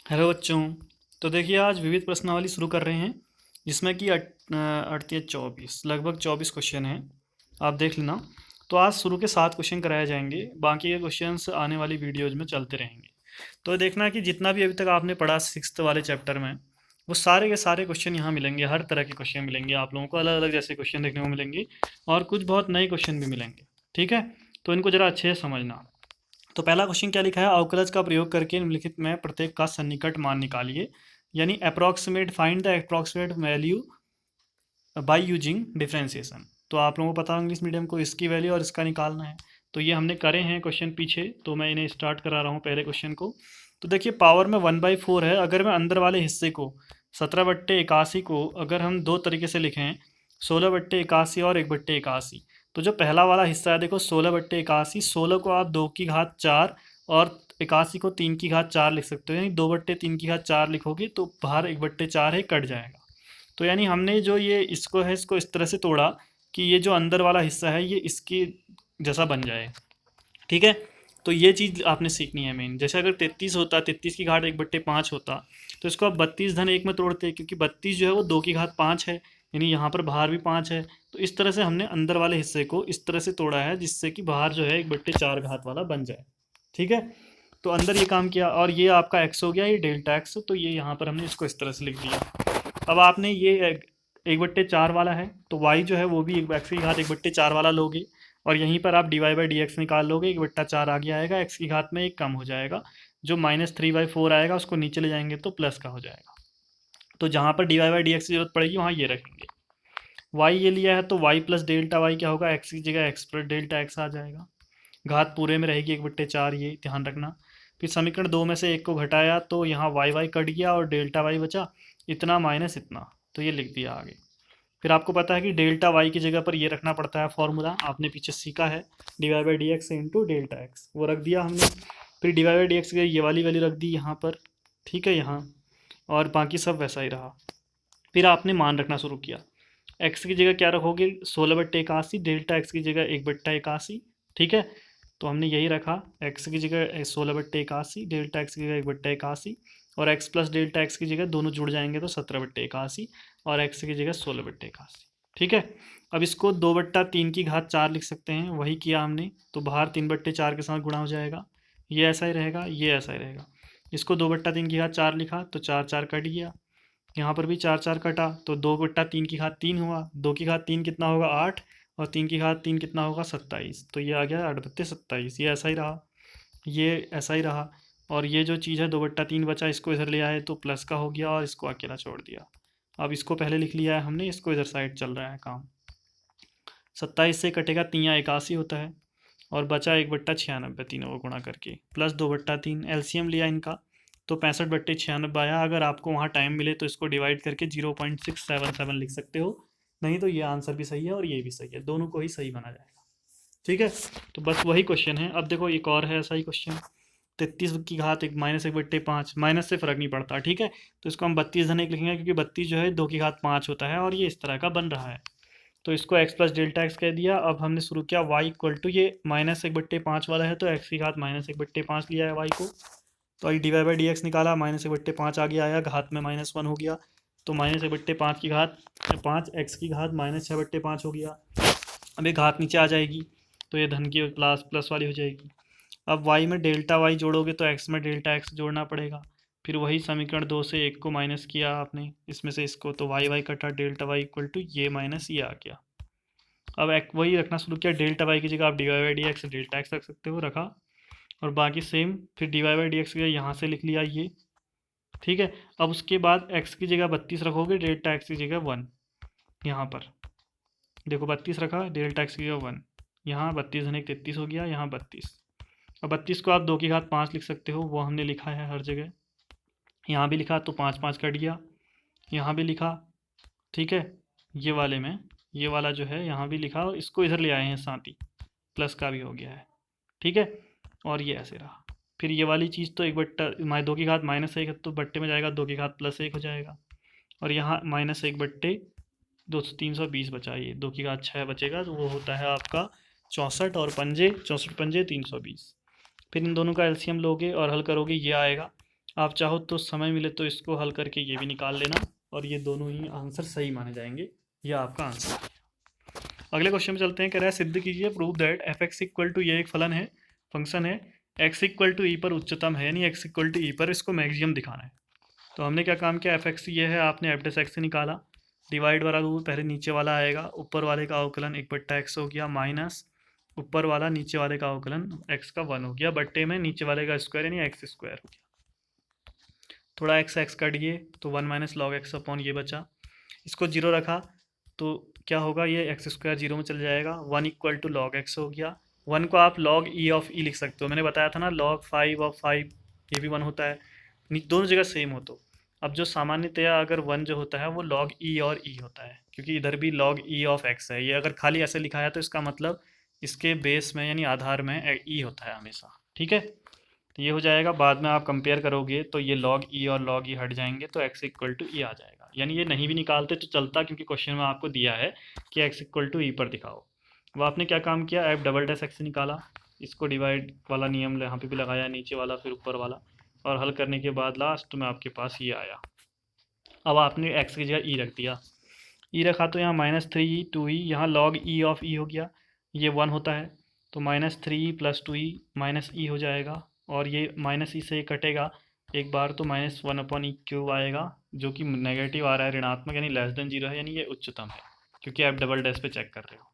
Hello बच्चों। तो देखिए आज विविध प्रश्नावली शुरू कर रहे हैं जिसमें कि 38 24 लगभग 24 क्वेश्चन हैं। आप देख लेना। तो आज शुरू के 7 क्वेश्चन कराए जाएंगे, बाकी के क्वेश्चंस आने वाली वीडियोज में चलते रहेंगे। तो देखना कि जितना भी अभी तक आपने पढ़ा सिक्स्थ वाले चैप्टर में, वो सारे के सारे क्वेश्चन यहाँ मिलेंगे। हर तरह के क्वेश्चन मिलेंगे आप लोगों को, अलग अलग जैसे क्वेश्चन देखने को मिलेंगे और कुछ बहुत नए क्वेश्चन भी मिलेंगे। ठीक है, तो इनको ज़रा अच्छे से समझना। तो पहला क्वेश्चन क्या लिखा है, अवकलज का प्रयोग करके निम्नलिखित में प्रत्येक का सन्निकट मान निकालिए, यानी approximate find the approximate value by using differentiation. तो आप लोगों को पता है इंग्लिश मीडियम को, इसकी वैल्यू और इसका निकालना है। तो ये हमने करे हैं क्वेश्चन पीछे, तो मैं इन्हें स्टार्ट करा रहा हूँ पहले क्वेश्चन को। तो देखिए पावर में 1/4 है। अगर मैं अंदर वाले हिस्से को 17/81 को अगर हम दो तरीके से लिखें, 16/81 और 1/81, तो जो पहला वाला हिस्सा है देखो 16/81, 16 को आप 2 की घात 4 और 81 को 3 की घात 4 लिख सकते हो, यानी 2/3 की घात 4 लिखोगे तो बाहर 1/4 है, कट जाएगा। तो यानी हमने जो ये इसको है, इसको इस तरह से तोड़ा कि ये जो अंदर वाला हिस्सा है ये इसकी जैसा बन जाए। ठीक है, तो ये चीज़ आपने सीखनी है मेन। जैसे अगर 33 होता, 33 की घात 1/5 होता, तो इसको आप 32 धन 1 में तोड़ते, क्योंकि 32 जो है वो 2 की घात 5 है, यानी यहाँ पर बाहर भी 5 है। तो इस तरह से हमने अंदर वाले हिस्से को इस तरह से तोड़ा है जिससे कि बाहर जो है 1/4 घात वाला बन जाए। ठीक है, तो अंदर ये काम किया और ये आपका एक्स हो गया, ये डेल्टा एक्स। तो ये यहाँ पर हमने इसको इस तरह से लिख दिया। अब आपने ये 1/4 वाला है, तो y जो है वो भी एक्स की घात 1/4 वाला लोगे, और यहीं पर आप dy/dx निकाल लोगे। 1/4 आगे आएगा, एक्स की घात में एक कम हो जाएगा, जो -3/4 आएगा उसको नीचे ले जाएंगे तो प्लस का हो जाएगा। तो जहाँ पर dy/dx की जरूरत पड़ेगी वहाँ ये रखेंगे। y ये लिया है तो y प्लस डेल्टा y क्या होगा, x की जगह x प्लस डेल्टा x आ जाएगा। घात पूरे में रहेगी 1/4, ये ध्यान रखना। फिर समीकरण 2 में से 1 को घटाया तो यहाँ y कट गया और डेल्टा y बचा, इतना माइनस इतना, तो ये लिख दिया आगे। फिर आपको पता है कि डेल्टा y की जगह पर ये रखना पड़ता है फॉर्मूला, आपने पीछे सीखा है, dy/dx इंटू डेल्टा एक्स, वो रख दिया हमने। फिर dy/dx की ये वाली वैल्यू रख दी यहाँ पर। ठीक है, यहाँ और बाकी सब वैसा ही रहा। फिर आपने मान रखना शुरू किया। x की जगह क्या रखोगे, 16/81, डेल्टा x की जगह 1/81। ठीक है, तो हमने यही रखा, x की जगह 16/81, डेल्टा x की जगह 1/81, और x प्लस डेल्टा x की जगह दोनों जुड़ जाएंगे तो 17/81, और x की जगह 16/81। ठीक है, अब इसको 2/3 की घात 4 लिख सकते हैं, वही किया हमने। तो बाहर 3/4 के साथ गुणा हो जाएगा, ये ऐसा ही रहेगा, ये ऐसा ही रहेगा। इसको 2/3 की घात 4 लिखा तो 4 4 कट गया, यहाँ पर भी 4 4 कटा, तो 2/3 की घात 3 हुआ। 2 की घात 3 कितना होगा, 8, और 3 की घात 3 कितना होगा, 27। तो ये आ गया 8/27। ये ऐसा ही रहा, ये ऐसा ही रहा, और ये जो चीज़ है 2/3 बचा, इसको इधर ले आए तो प्लस का हो गया और इसको अकेला छोड़ दिया। अब इसको पहले लिख लिया है हमने, इसको इधर साइड चल रहा है काम। 27 से कटेगा 3 या 81 होता है, और बचा 1/96 तीनों को गुणा करके, प्लस 2/3 एलसीएम लिया इनका, तो 65/96 आया। अगर आपको वहाँ टाइम मिले तो इसको डिवाइड करके 0.677 लिख सकते हो, नहीं तो ये आंसर भी सही है और ये भी सही है, दोनों को ही सही माना जाएगा। ठीक है, तो बस वही क्वेश्चन है। अब देखो एक और है ऐसा ही क्वेश्चन, 33 की घात एक -1/5, माइनस से फर्क नहीं पड़ता। ठीक है, तो इसको हम 32 धन 1 लिखेंगे, क्योंकि 32 जो है 2 की घात 5 होता है और ये इस तरह का बन रहा है। तो इसको x प्लस डेल्टा एक्स कह दिया। अब हमने शुरू किया y इक्वल टू, ये -1/5 वाला है तो x की घात -1/5 लिया है y को, तो आई dy/dx निकाला, -1/5 आगे आया, घात में -1 हो गया, तो -1/5 x की घात -6/5 हो गया। अब ये घात नीचे आ जाएगी तो ये धन की प्लस प्लस वाली हो जाएगी। अब y में डेल्टा y जोड़ोगे तो x में डेल्टा x जोड़ना पड़ेगा। फिर वही समीकरण 2 से 1 को माइनस किया आपने, इसमें से इसको, तो y कटा, डेल्टा y इक्वल टू ये माइनस ये आ गया। अब एक वही रखना शुरू किया, डेल्टा y की जगह आप dy/dx डेल्टा x रख सकते हो, रखा, और बाकी सेम। फिर dy/dx की जगह यहाँ से लिख लिया ये। ठीक है, अब उसके बाद x की जगह 32 रखोगे, डेल्टा x की जगह 1, यहाँ पर देखो 32 रखा, डेल्टा x की जगह 1, यहाँ 32 धन 1 33 हो गया, यहाँ 32। अब 32 को आप 2 की घात 5 लिख सकते हो, वो हमने लिखा है हर जगह। यहाँ भी लिखा तो 5 5 कट गया, यहाँ भी लिखा। ठीक है, ये वाले में ये वाला जो है यहाँ भी लिखा, और इसको इधर ले आए हैं साथ ही, प्लस का भी हो गया है। ठीक है, और ये ऐसे रहा। फिर ये वाली चीज़ तो 2 की घात -1 है तो बट्टे में जाएगा, 2 की घात +1 हो जाएगा, और यहाँ -1/2, 320 बचा, ये 2 की घात 6 बचेगा, तो वो होता है आपका 64, और पंजे 64 पंजे 320। फिर इन दोनों का एलसीएम लोगे और हल करोगे, ये आएगा। आप चाहो तो समय मिले तो इसको हल करके ये भी निकाल लेना, और ये दोनों ही आंसर सही माने जाएंगे। ये आपका आंसर है। अगले क्वेश्चन में चलते हैं। कह रहा है सिद्ध कीजिए, prove that F X equal to, ये एक फलन है, फंक्शन है, एक्स इक्वल टू ई पर उच्चतम है, यानी एक्स इक्वल टू ई पर इसको मैक्सिमम दिखाना है। तो हमने क्या काम किया, एफ एक्स ये है, आपने एफ डेस एक्स से निकाला, डिवाइड वाला रूल पहले नीचे वाला आएगा, ऊपर वाले का अवकलन 1/x हो गया, माइनस ऊपर वाला नीचे वाले का अवकलन x का 1 हो गया, बट्टे में नीचे वाले का स्क्वायर यानी एक्स स्क्वायर हो गया। थोड़ा एक्स एक्स कट गए तो 1 माइनस लॉग एक्स अपॉन ये बचा, इसको जीरो रखा तो क्या होगा, ये एक्स स्क्वायर जीरो में चल जाएगा, 1 इक्वल टू लॉग एक्स हो गया। 1 को आप लॉग ई ऑफ ई लिख सकते हो, मैंने बताया था ना लॉग 5 ऑफ 5 ये भी 1 होता है, दोनों जगह सेम हो। तो अब जो सामान्यतया अगर 1 जो होता है वो लॉग ई और ई होता है, क्योंकि इधर भी लॉग ई ऑफ एक्स है, ये अगर खाली ऐसे लिखा है तो इसका मतलब इसके बेस में यानी आधार में ई होता है हमेशा। ठीक है, तो ये हो जाएगा, बाद में आप कंपेयर करोगे तो ये लॉग ई और लॉग ई हट जाएंगे तो एक्स इक्वल टू ई आ जाएगा। यानी ये नहीं भी निकालते तो चलता, क्योंकि क्वेश्चन में आपको दिया है कि एक्स इक्वल टू ई पर दिखाओ। वो आपने क्या काम किया, एफ डबल डैश एक्स निकाला, इसको डिवाइड वाला नियम यहाँ पे भी लगाया, नीचे वाला फिर ऊपर वाला, और हल करने के बाद लास्ट में आपके पास ये आया। अब आपने एक्स की जगह ई रख दिया, ई रखा तो यहाँ -3 2 ई, यहाँ लॉग ई ऑफ ई हो गया, ये 1 होता है तो -3 + 2 ई माइनस ई हो जाएगा, और ये माइनस ई से कटेगा एक बार तो -1 अपॉन ई क्यूब आएगा, जो कि नेगेटिव आ रहा है, ऋणात्मक यानी लेस देन 0 है, यानी ये उच्चतम है, क्योंकि आप डबल डैश पे चेक कर रहे हो।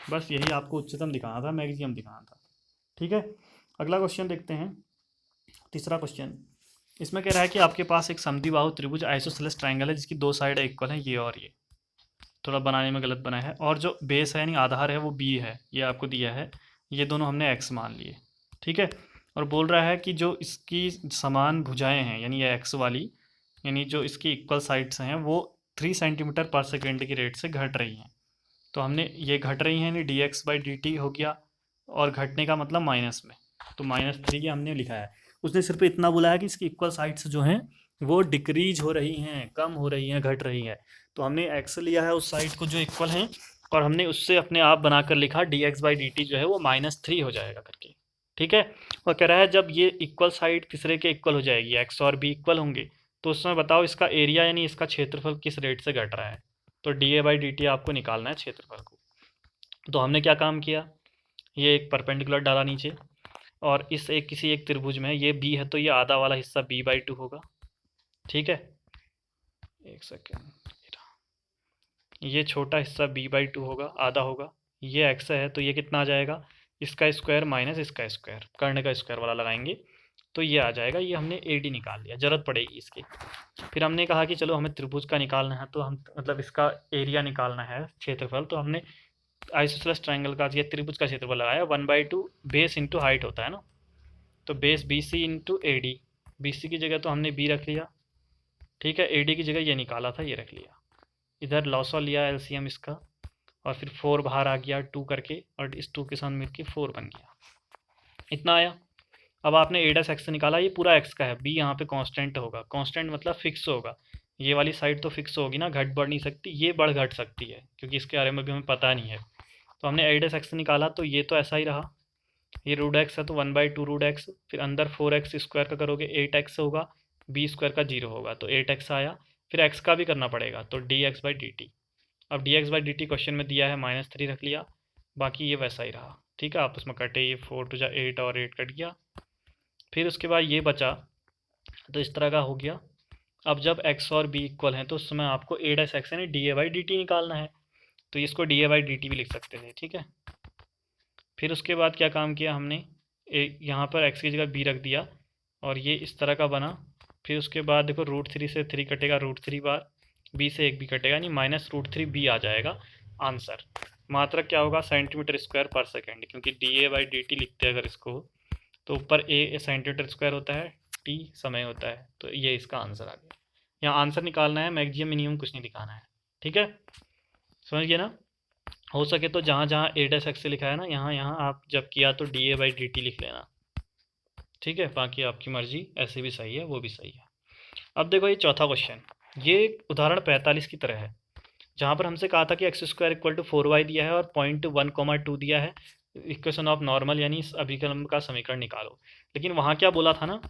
बस यही आपको उच्चतम दिखाना था, मैक्सिमम दिखाना था। ठीक है, अगला क्वेश्चन देखते हैं, तीसरा क्वेश्चन। इसमें कह रहा है कि आपके पास एक समद्विबाहु त्रिभुज आइसोसेलेस ट्रायंगल है जिसकी दो साइड इक्वल है, ये और ये, थोड़ा बनाने में गलत बना है, और जो बेस है यानी आधार है वो बी है, ये आपको दिया है, ये दोनों हमने एक्स मान लिए। ठीक है, और बोल रहा है कि जो इसकी समान भुजाएं हैं यानी ये एक्स वाली, यानी जो इसकी इक्वल साइड्स हैं वो 3 सेंटीमीटर पर सेकेंड की रेट से घट रही हैं। तो हमने ये घट रही हैं यानी dx/dt हो गया, और घटने का मतलब माइनस में, तो -3 हमने लिखा है। उसने सिर्फ इतना बोला है कि इसकी इक्वल साइड्स जो हैं वो डिक्रीज हो रही हैं, कम हो रही हैं, घट रही हैं। तो हमने एक्स लिया है उस साइड को जो इक्वल हैं, और हमने उससे अपने आप बनाकर लिखा dx/dt जो है वो -3 हो जाएगा करके। ठीक है, और कह रहा है जब ये इक्वल साइड तीसरे के इक्वल हो जाएगी, एक्स और बी इक्वल होंगे, तो उसमें बताओ इसका एरिया यानी इसका क्षेत्रफल किस रेट से घट रहा है। तो dA/dt आपको निकालना है क्षेत्रफल को। तो हमने क्या काम किया, ये एक परपेंडिकुलर डाला नीचे, और इस एक किसी एक त्रिभुज में ये बी है तो ये आधा वाला हिस्सा b/2 होगा। ठीक है, एक सेकेंड, ये छोटा हिस्सा b/2 होगा, आधा होगा, ये x है तो ये कितना आ जाएगा, इसका स्क्वायर माइनस इसका स्क्वायर, कर्ण का स्क्वायर वाला लगाएंगे तो ये आ जाएगा। ये हमने AD निकाल लिया, ज़रूरत पड़ेगी इसकी। फिर हमने कहा कि चलो हमें त्रिभुज का निकालना है, तो हम मतलब इसका एरिया निकालना है, क्षेत्रफल, तो हमने आइसोसेलेस ट्रायंगल का ये त्रिभुज का क्षेत्रफल लगाया, 1/2 बेस इंटू हाइट होता है ना, तो base BC into AD, BC की जगह तो हमने B रख लिया। ठीक है, AD की जगह ये निकाला था, ये रख लिया, इधर लॉसो लिया LCM इसका, और फिर 4 बाहर आ गया 2 करके, और इस 2 के साथ मिलके 4 बन गया, इतना आया। अब आपने A'(x) निकाला, ये पूरा x का है, B यहाँ पे कांस्टेंट होगा, कांस्टेंट मतलब फिक्स होगा, ये वाली साइड तो फिक्स होगी ना, घट बढ़ नहीं सकती, ये बढ़ घट सकती है, क्योंकि इसके बारे में भी हमें पता नहीं है। तो हमने A'(x) निकाला तो ये तो ऐसा ही रहा, ये √x है तो 1/2 √x, फिर अंदर 4x स्क्वायर का करोगे 8x होगा, b स्क्वायर का 0 होगा तो 8x आया, फिर x का भी करना पड़ेगा तो dx/dt। अब dx/dt क्वेश्चन में दिया है -3 रख लिया, बाकी ये वैसा ही रहा। ठीक है, आपस में कटे, ये 4 × 8 और 8 कट गया, फिर उसके बाद ये बचा, तो इस तरह का हो गया। अब जब x और b इक्वल हैं तो उस समय आपको A'(x) यानी dA/dt निकालना है, तो इसको dA/dt भी लिख सकते थे। ठीक है, फिर उसके बाद क्या काम किया हमने, यहाँ पर x की जगह b रख दिया, और ये इस तरह का बना। फिर उसके बाद देखो √3 से 3 कटेगा, √3 बार, b से 1 भी कटेगा, यानी -√3b आ जाएगा आंसर। मात्रक क्या होगा, सेंटीमीटर स्क्वायर पर सेकेंड, क्योंकि dA/dt लिखते हैं अगर इसको, तो ऊपर a सेंटीमीटर स्क्वायर होता है, t समय होता है, तो ये इसका आंसर आ गया। यहाँ आंसर निकालना है, मैक्सिमम मिनिमम कुछ नहीं दिखाना है। ठीक है, समझ गए ना। हो सके तो जहाँ जहाँ A'(x) से लिखा है ना, यहाँ यहाँ आप जब किया तो dA/dt लिख लेना। ठीक है, बाकी आपकी मर्जी, ऐसे भी सही है वो भी सही है। अब देखो ये चौथा क्वेश्चन, ये उदाहरण 45 की तरह है, जहाँ पर हमसे कहा था कि x² = 4y दिया है और पॉइंट 1,2 दिया है, इक्वेशन ऑफ नॉर्मल यानी इस अभिकलन का समीकरण निकालो। लेकिन वहाँ क्या बोला था ना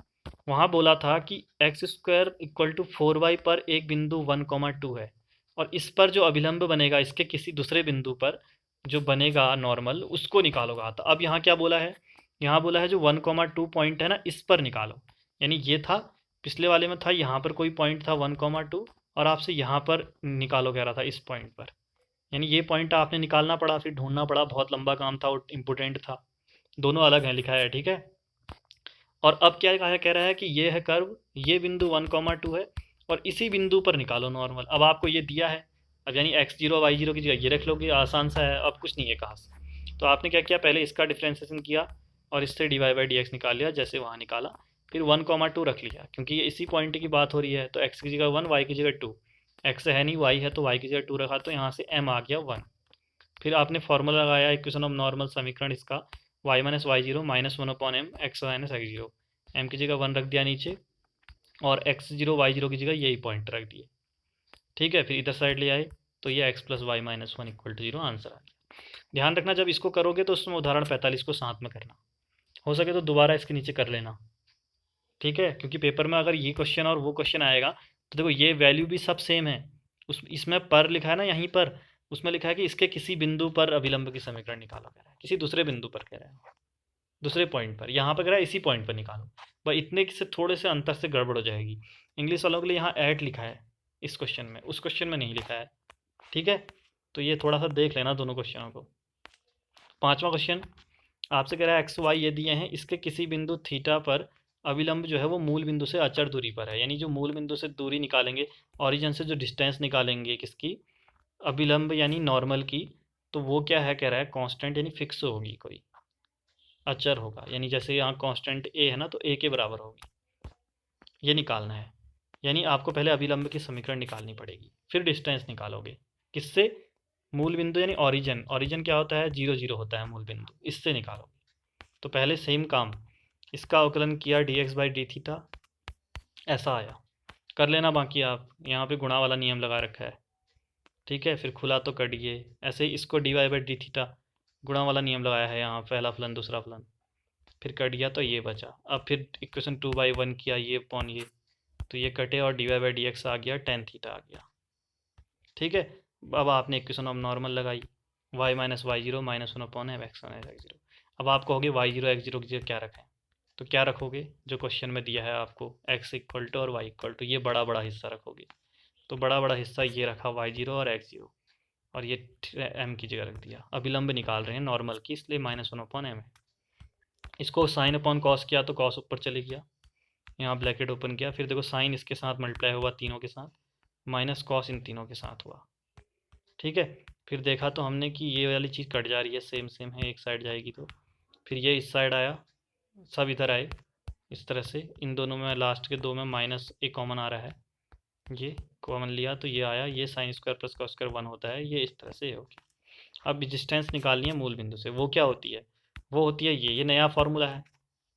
वहाँ बोला था कि x square equal to 4y पर एक बिंदु 1,2 है, और इस पर जो अभिलंब बनेगा इसके किसी दूसरे बिंदु पर जो बनेगा नॉर्मल, उसको निकालोगा। तो अब यहाँ क्या बोला है, यहाँ बोला है जो 1,2 पॉइंट है ना, इस पर निकालो। यानी ये था, पिछले वाले में था यहाँ पर कोई पॉइंट था 1,2, और आपसे यहाँ पर निकालो कह रहा था इस पॉइंट पर। यानी ये पॉइंट आपने निकालना पड़ा, फिर ढूंढना पड़ा, बहुत लंबा काम था और इम्पोर्टेंट था। दोनों अलग हैं, लिखा है, ठीक है। और अब क्या कह रहा है कि ये है कर्व, ये बिंदु 1,2 है, और इसी बिंदु पर निकालो नॉर्मल। अब आपको ये दिया है, अब यानी x0 y0 की जगह ये रख लोगे, आसान सा है, अब कुछ नहीं है खास। तो आपने क्या किया, पहले इसका डिफ्रेंसिएशन किया और इससे dy/dx निकाल लिया, जैसे वहाँ निकाला। फिर 1,2 रख लिया, क्योंकि ये इसी पॉइंट की बात हो रही है, तो x की जगह 1, y की जगह 2। x है नहीं, y है, तो y की जगह 2 रखा, तो यहाँ से m आ गया 1। फिर आपने फॉर्मूला लगाया इक्वेशन ऑफ नॉर्मल समीकरण इसका, y minus Y zero minus 1/m x minus x0। m की जगह 1 रख दिया नीचे, और x0 y0 की जगह यही पॉइंट रख दिए, ठीक है। फिर इधर साइड ले आए, तो ये x plus Y minus 1 equal to 0 answer आ गया। ध्यान रखना, जब इसको करोगे तो उसमें उदाहरण 45 को साथ में करना, हो सके तो दोबारा इसके नीचे कर लेना, ठीक है। क्योंकि पेपर में अगर ये क्वेश्चन और वो क्वेश्चन आएगा, तो देखो ये वैल्यू भी सब सेम है, उस इसमें पर लिखा है ना यहीं पर, उसमें लिखा है कि इसके किसी बिंदु पर अभिलंब की समीकरण निकालो, कह रहा है किसी दूसरे बिंदु पर, कह रहा है दूसरे पॉइंट पर। यहाँ पर कह रहा है इसी पॉइंट पर निकालो, भाई इतने से थोड़े से अंतर से गड़बड़ हो जाएगी। इंग्लिश वालों के लिए यहाँ ऐट लिखा है इस क्वेश्चन में, उस क्वेश्चन में नहीं लिखा है, ठीक है। तो ये थोड़ा सा देख लेना दोनों क्वेश्चनों को। पांचवा क्वेश्चन आपसे कह रहा है एक्स वाई ये दिए हैं, इसके किसी बिंदु थीटा पर अभिलंब जो है वो मूल बिंदु से अचर दूरी पर है। यानी जो मूल बिंदु से दूरी निकालेंगे, ओरिजिन से जो डिस्टेंस निकालेंगे किसकी, अभिलंब यानी नॉर्मल की, तो वो क्या है, कह रहा है कांस्टेंट यानी फिक्स होगी, कोई अचर होगा। यानी जैसे यहाँ कांस्टेंट ए है ना, तो ए के बराबर होगी, ये निकालना है। यानी आपको पहले अभिलंब की समीकरण निकालनी पड़ेगी, फिर डिस्टेंस निकालोगे किससे, मूल बिंदु यानी ओरिजिन। ओरिजिन क्या होता है, 0 0 होता है मूल बिंदु, इससे निकालोगे। तो पहले सेम काम, इसका अवकलन किया dx बाई डी थीटा, ऐसा आया, कर लेना बाकी आप, यहाँ पे गुणा वाला नियम लगा रखा है, ठीक है। फिर खुला तो कटिए, ऐसे ही इसको dy बाई डी थीटा गुणा वाला नियम लगाया है यहाँ, पहला फलन दूसरा फलन, फिर कट गया तो ये बचा। अब फिर इक्वेशन 2/1 किया, ये पॉन ये, तो ये कटे और dy बाई डी एक्स आ गया, टेन थीटा आ गया, ठीक है। अब आपने इक्वेशन ऑफ नॉर्मल लगाई, y minus Y zero minus 1/m x minus x0। अब आप कहोगे y0 x0 की जगह क्या रखें, तो क्या रखोगे, जो क्वेश्चन में दिया है आपको x इक्वल टू और y इक्वल टू, ये बड़ा बड़ा हिस्सा रखोगे। तो बड़ा बड़ा हिस्सा ये रखा y0 और x0, और ये m की जगह रख दिया। अभिलंब निकाल रहे हैं नॉर्मल की, इसलिए माइनस 1/m है। इसको साइन अपॉन कॉस किया तो कॉस ऊपर चले गया, यहाँ ब्रैकेट ओपन किया, फिर देखो साइन इसके साथ मल्टीप्लाई हुआ तीनों के साथ, माइनस कॉस इन तीनों के साथ हुआ, ठीक है। फिर देखा तो हमने कि ये वाली चीज़ कट जा रही है, सेम सेम है, एक साइड जाएगी तो फिर ये इस साइड आया, सब इधर आए इस तरह से। इन दोनों में लास्ट के दो में माइनस एक कॉमन आ रहा है, ये कॉमन लिया तो ये आया, ये sine square plus cos square 1 होता है, ये इस तरह से होगी। अब डिस्टेंस निकालनी है मूल बिंदु से, वो क्या होती है, वो होती है ये नया फार्मूला है,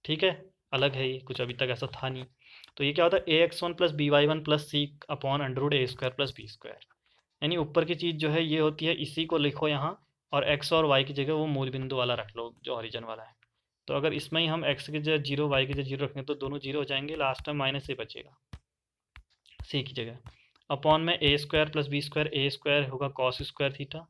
ठीक है, अलग है ये, कुछ अभी तक ऐसा था नहीं। तो ये क्या होता है, ax1 प्लस by1 प्लस सी अपॉन अंडर ए स्क्वायर प्लस बी स्क्वायर। यानी ऊपर की चीज़ जो है ये होती है, इसी को लिखो यहाँ, और x और y की जगह वो मूल बिंदु वाला रख लो जो ओरिजिन वाला है। तो अगर इसमें ही हम x की जगह 0 y की जगह 0 रखेंगे तो दोनों 0 हो जाएंगे, लास्ट में माइनस ए बचेगा c की जगह, अपॉन में A square plus B square, A square होगा cos square theta,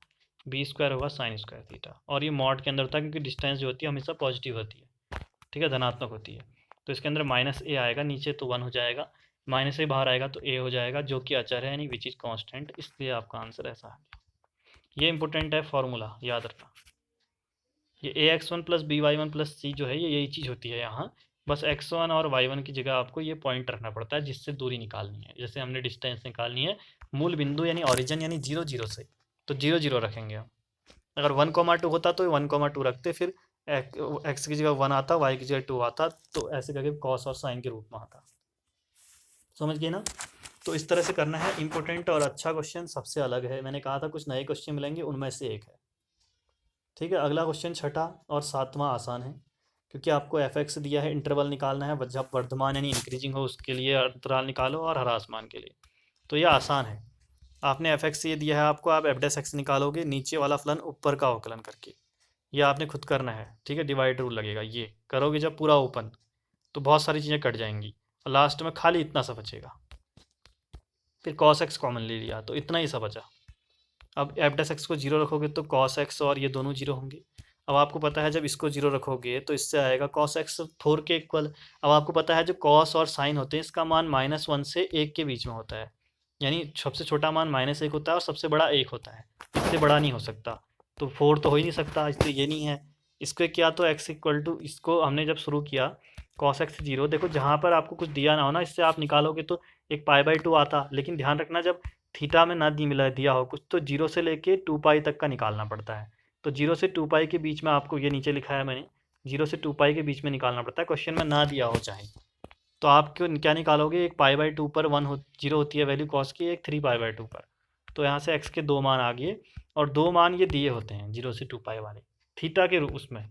B square होगा साइन स्क्वायर थीटा, और ये मॉड के अंदर था क्योंकि डिस्टेंस जो होती है हमेशा पॉजिटिव होती है, ठीक है, धनात्मक होती है। तो इसके अंदर माइनस ए आएगा नीचे तो 1 हो जाएगा, माइनस ए बाहर आएगा तो ए हो जाएगा, जो कि अचर है यानी विच इज कांस्टेंट, इसलिए आपका आंसर ऐसा आ गया। ये इंपॉर्टेंट है फॉर्मूला, याद रखना। ये ax1 प्लस by1 प्लस सी जो है ये यही चीज़ होती है यहाँ, बस x1 और y1 की जगह आपको ये पॉइंट रखना पड़ता है जिससे दूरी निकालनी है। जैसे हमने डिस्टेंस निकालनी है मूल बिंदु यानी ओरिजिन यानी 0 0 से, तो 0 0 रखेंगे हम। अगर 1,2 होता तो 1,2 रखते, फिर x की जगह 1 आता, y की जगह 2 आता, तो ऐसे करके कॉस और साइन के रूप में आता। समझ गए ना। तो इस तरह से करना है, इंपॉर्टेंट और अच्छा क्वेश्चन सबसे अलग है, मैंने कहा था कुछ नए क्वेश्चन मिलेंगे, उनमें से एक है, ठीक है। अगला क्वेश्चन छठा और सातवां आसान है, क्योंकि आपको एफ एक्स दिया है, इंटरवल निकालना है, जब वर्धमान यानी इंक्रीजिंग हो उसके लिए अंतराल निकालो, और हरास मान के लिए, तो ये आसान है। आपने एफ एक्स ये दिया है आपको, आप एफ डैश एक्स निकालोगे नीचे वाला फलन ऊपर का अवकलन करके, ये आपने खुद करना है, ठीक है। डिवाइड रूल लगेगा, ये करोगे जब पूरा ओपन, तो बहुत सारी चीज़ें कट जाएंगी और लास्ट में खाली इतना सा बचेगा। फिर cos x कॉमन ले लिया तो इतना ही सा बचा। अब एफ डैश एक्स को जीरो रखोगे तो cos x और ये दोनों जीरो होंगे। अब आपको पता है जब इसको जीरो रखोगे तो इससे आएगा cos x 4 के इक्वल। अब आपको पता है जो cos और sin होते हैं इसका मान -1 से 1 के बीच में होता है, यानी सबसे छोटा मान -1 होता है और सबसे बड़ा 1 होता है, इससे बड़ा नहीं हो सकता। तो 4 तो हो ही नहीं सकता, इसलिए ये नहीं है। इसको क्या तो x इक्वल टू, इसको हमने जब शुरू किया cos x 0, देखो जहाँ पर आपको कुछ दिया ना हो ना, इससे आप निकालोगे तो एक π/2 आता, लेकिन ध्यान रखना जब थीटा में ना दिया हो कुछ तो 0 से लेके 2π तक का निकालना पड़ता है। तो 0 से 2π के बीच में आपको ये नीचे लिखा है मैंने, 0 से 2π के बीच में निकालना पड़ता है, क्वेश्चन में ना दिया हो चाहे। तो आप क्यों क्या निकालोगे, एक π/2 पर 0 होती है वैल्यू कॉस की, एक 3π/2 पर। तो यहाँ से x के 2 मान आ गए और 2 मान ये दिए होते हैं 0 से 2π वाले थीटा के रूप उसमें।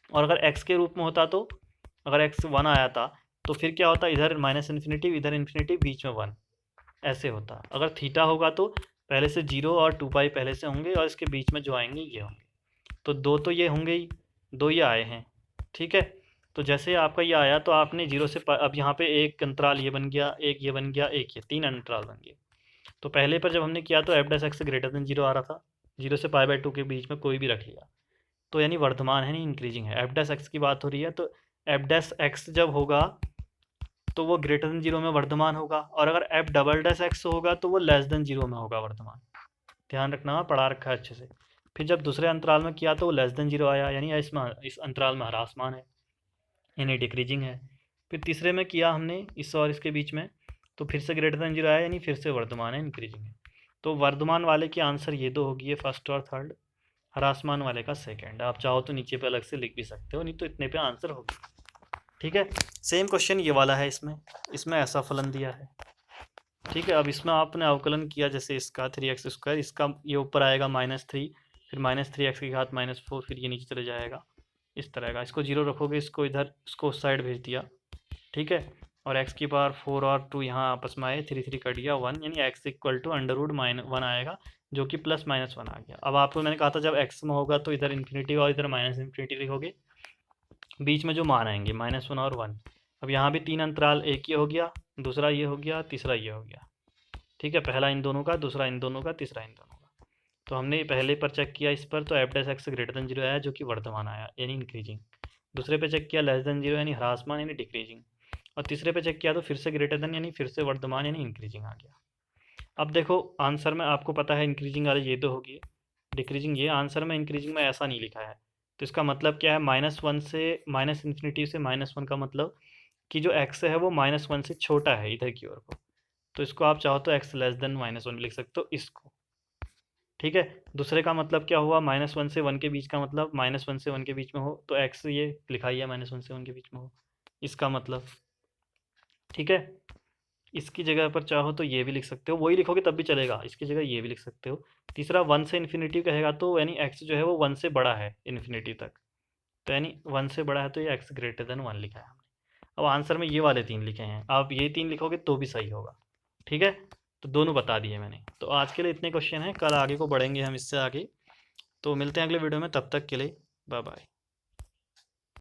और अगर x के रूप में होता तो अगर x 1 आया था तो फिर क्या होता, इधर -∞, इधर इन्फिनिटी, बीच में 1, ऐसे होता। अगर थीटा होगा तो पहले से 0 और 2π पहले से होंगे और इसके बीच में जो आएंगे ये होंगे। तो 2 तो ये होंगे ही, 2 ये आए हैं, ठीक है। तो जैसे आपका ये आया तो आपने 0 से अब यहाँ पे एक अंतराल ये बन गया, एक ये बन गया, एक ये, 3 अंतराल बन गए। तो पहले पर जब हमने किया तो F dash x greater than 0 आ रहा था, 0 से π/2 के बीच में कोई भी रख लिया, तो यानी वर्धमान है, नहीं इंक्रीजिंग है। एफ डैश एक्स की बात हो रही है तो एफ डैश एक्स जब होगा तो वो ग्रेटर देन 0 में वर्धमान होगा, और अगर एफ डबल डैश एक्स होगा तो वो लेस देन 0 में होगा वर्धमान। ध्यान रखना, पढ़ा रखा है अच्छे से। फिर जब दूसरे अंतराल में किया तो वो लेस देन 0 आया, यानी इस अंतराल में ह्रासमान है, यानी डिक्रीजिंग है। फिर तीसरे में किया हमने इस और इसके बीच में, तो फिर से ग्रेटर देन 0 आया, यानी फिर से वर्धमान है, इंक्रीजिंग है। तो वर्धमान वाले के आंसर ये दो होगी, फर्स्ट और थर्ड, ह्रासमान वाले का सेकंड। आप चाहो तो नीचे पे अलग से लिख भी सकते हो, नहीं तो इतने पे आंसर होगी, ठीक है। सेम क्वेश्चन ये वाला है, इसमें ऐसा फलन दिया है, ठीक है। अब इसमें आपने अवकलन किया, जैसे इसका 3x², इसका ये ऊपर आएगा -3, फिर -3x की घात -4, फिर ये नीचे चले जाएगा इस तरह का। इसको 0 रखोगे, इसको इधर, इसको उस साइड भेज दिया, ठीक है। और x की पावर 4 और 2 यहाँ आपस में आए, 3 कट गया 1, यानी x इक्वल टू √1 आएगा, जो कि +-1 आ गया। अब आपको मैंने कहा था जब x में होगा तो इधर इन्फिनिटी और इधर -∞ लिखोगे, बीच में जो मान आएंगे -1 और 1। अब यहाँ भी 3 अंतराल, एक ये हो गया, दूसरा ये हो गया, तीसरा ये हो गया, ठीक है। पहला इन दोनों का, दूसरा इन दोनों का, तीसरा इन दोनों का। तो हमने पहले पर चेक किया इस पर, तो F dash x greater than 0 आया, जो कि वर्धमान आया, यानी इंक्रीजिंग। दूसरे पे चेक किया लेस देन 0, यानी ह्रासमान, यानी डिक्रीजिंग। और तीसरे पे चेक किया तो फिर से ग्रेटर देन, यानी फिर से वर्धमान, यानी इंक्रीजिंग आ गया। अब देखो आंसर में आपको पता है इंक्रीजिंग वाले ये तो होगी, डिक्रीजिंग ये, आंसर में इंक्रीजिंग में ऐसा नहीं लिखा है। तो इसका मतलब क्या है, -1 से -∞ से -1 का मतलब कि जो x है वो -1 से छोटा है इधर की ओर को। तो इसको आप चाहो तो x लेस देन -1 लिख सकते हो इसको, ठीक है। दूसरे का मतलब क्या हुआ, -1 से 1 के बीच का मतलब, -1 से 1 के बीच में हो तो x ये लिखा ही है, -1 से 1 के बीच में हो, इसका मतलब, ठीक है। इसकी जगह पर चाहो तो ये भी लिख सकते हो, वही लिखोगे तब भी चलेगा, इसकी जगह ये भी लिख सकते हो। तीसरा 1 से इन्फिनिटी कहेगा तो यानी x जो है वो 1 से बड़ा है इन्फिनिटी तक, तो यानी 1 से बड़ा है, तो ये x ग्रेटर देन 1 लिखा है हमने। अब आंसर में ये वाले 3 लिखे हैं, आप ये 3 लिखोगे तो भी सही होगा, ठीक है। तो दोनों बता दिए मैंने। तो आज के लिए इतने क्वेश्चन हैं, कल आगे को बढ़ेंगे हम इससे आगे। तो मिलते हैं अगले वीडियो में, तब तक के लिए बाय बाय।